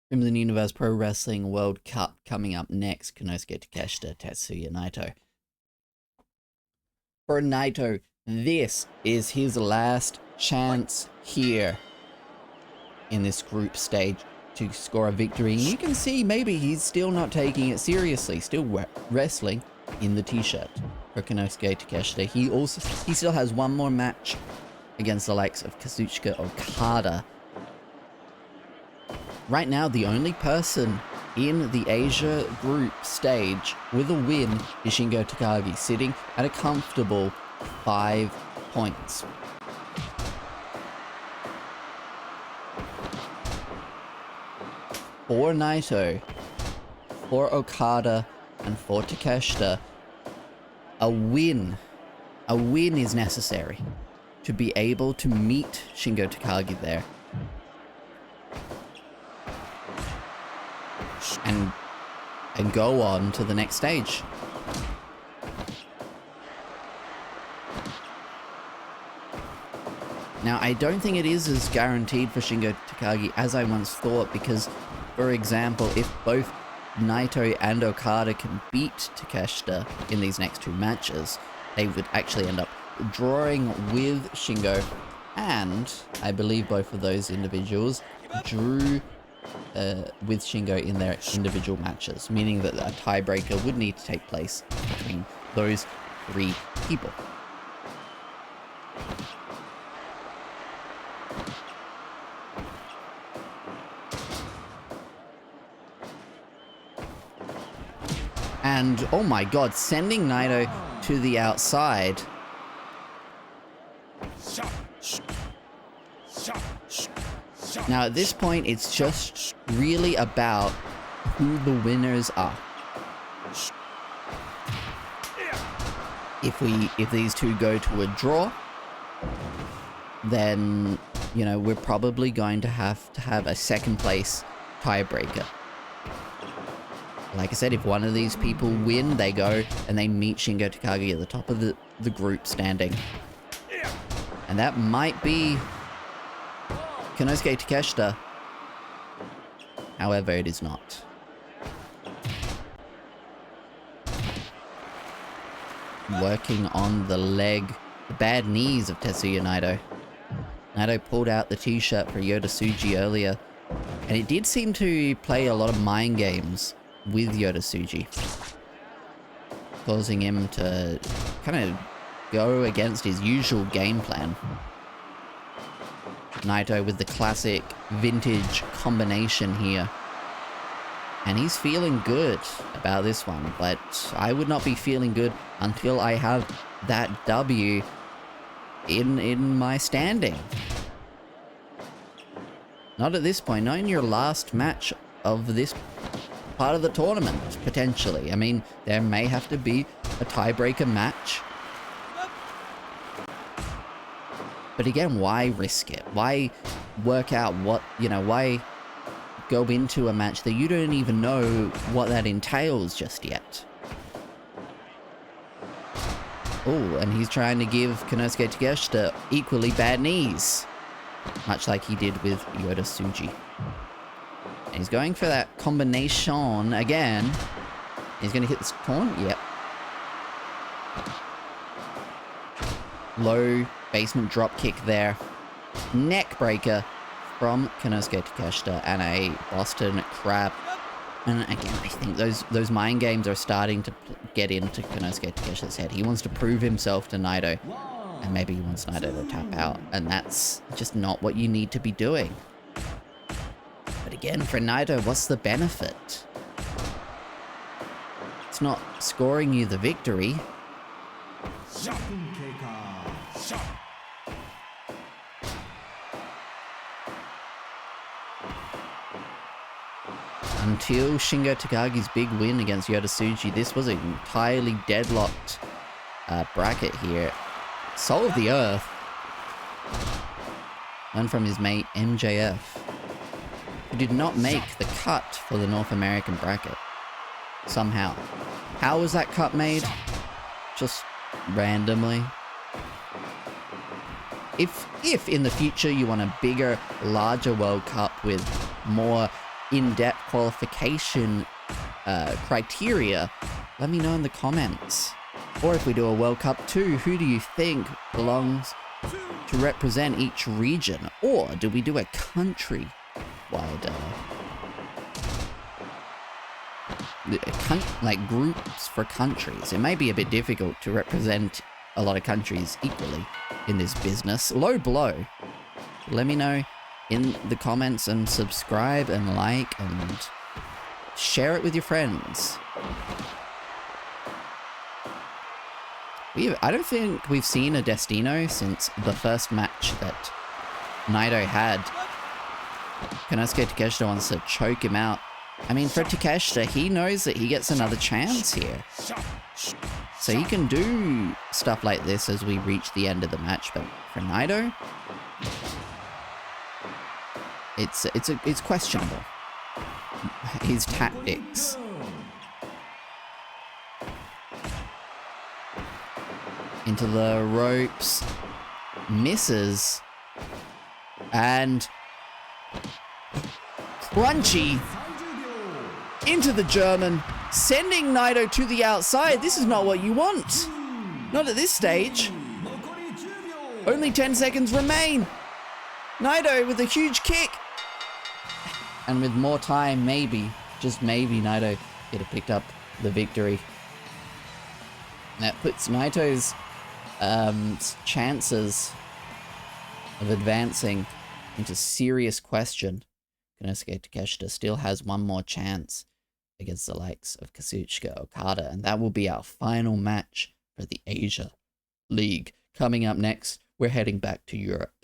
Crimson Universe Pro Wrestling World Cup coming up next. Konosuke Takeshita, Tetsuya Naito. For Naito, this is his last chance here in this group stage to score a victory. And you can see maybe he's still not taking it seriously, still wrestling in the t-shirt for Konosuke Takeshita. He still has one more match against the likes of Kazuchika Okada. Right now, the only person in the Asia group stage with a win is Shingo Takagi, sitting at a comfortable 5 points. For Naito, for Okada, and for Takeshita, a win is necessary to be able to meet Shingo Takagi there. And go on to the next stage. Now, I don't think it is as guaranteed for Shingo Takagi as I once thought, because, for example, if both Naito and Okada can beat Takeshita in these next two matches, they would actually end up drawing with Shingo, and I believe both of those individuals drew with Shingo in their individual matches, meaning that a tiebreaker would need to take place between those three people. And, oh my god, sending Naito to the outside. Now, at this point, it's just really about who the winners are. If these two go to a draw, then, you know, we're probably going to have a second place tiebreaker. Like I said, if one of these people win, they go and they meet Shingo Takagi at the top of the group standing. And that might be Konosuke Takeshita. However, it is not. Working on the leg, the bad knees of Tetsuya Naito. Naito pulled out the t-shirt for Yota Tsuji earlier, and it did seem to play a lot of mind games with Yota Tsuji, causing him to kind of go against his usual game plan. Naito with the classic vintage combination here. And he's feeling good about this one, but I would not be feeling good until I have that W in my standing. Not at this point, not in your last match of this part of the tournament, potentially. I mean, there may have to be a tiebreaker match. But again, why risk it? Why work out what, you know, why go into a match that you don't even know what that entails just yet? Oh, and he's trying to give Konosuke Takeshita equally bad knees, much like he did with Yota Tsuji. And he's going for that combination again. He's going to hit this taunt. Yep. Low basement drop kick there. Neck breaker from Konosuke Takeshita and a Boston Crab. And again, I think those mind games are starting to get into Konosuke Takeshita's head. He wants to prove himself to Naito, and maybe he wants Naito to tap out, and that's just not what you need to be doing. But again, for Naito, what's the benefit? It's not scoring you the victory. Until Shingo Takagi's big win against Yota Tsuji, this was an entirely deadlocked bracket here. Soul of the Earth learned from his mate MJF, who did not make the cut for the North American bracket. Somehow. How was that cut made? Just randomly. If in the future you want a bigger, larger World Cup with more in-depth qualification criteria, let me know in the comments. Or if we do a World Cup 2, who do you think belongs to represent each region? Or do we do a country-wide, like groups for countries? It may be a bit difficult to represent a lot of countries equally in this business. Low blow. Let me know in the comments, and subscribe and like and share it with your friends. I don't think we've seen a Destino since the first match that Naito had. Konosuke Takeshita wants to choke him out. I mean, for Takeshita, he knows that he gets another chance here. So he can do stuff like this as we reach the end of the match, but for Naito, it's questionable. His tactics. Into the ropes, misses, and crunchy into the German, sending Naito to the outside. This is not what you want. Not at this stage. Only 10 seconds remain. Naito with a huge kick. And with more time, maybe, just maybe, Naito could have picked up the victory. That puts Naito's chances of advancing into serious question. Konosuke Takeshita still has one more chance against the likes of Kazuchika Okada, and that will be our final match for the Asia League. Coming up next, we're heading back to Europe.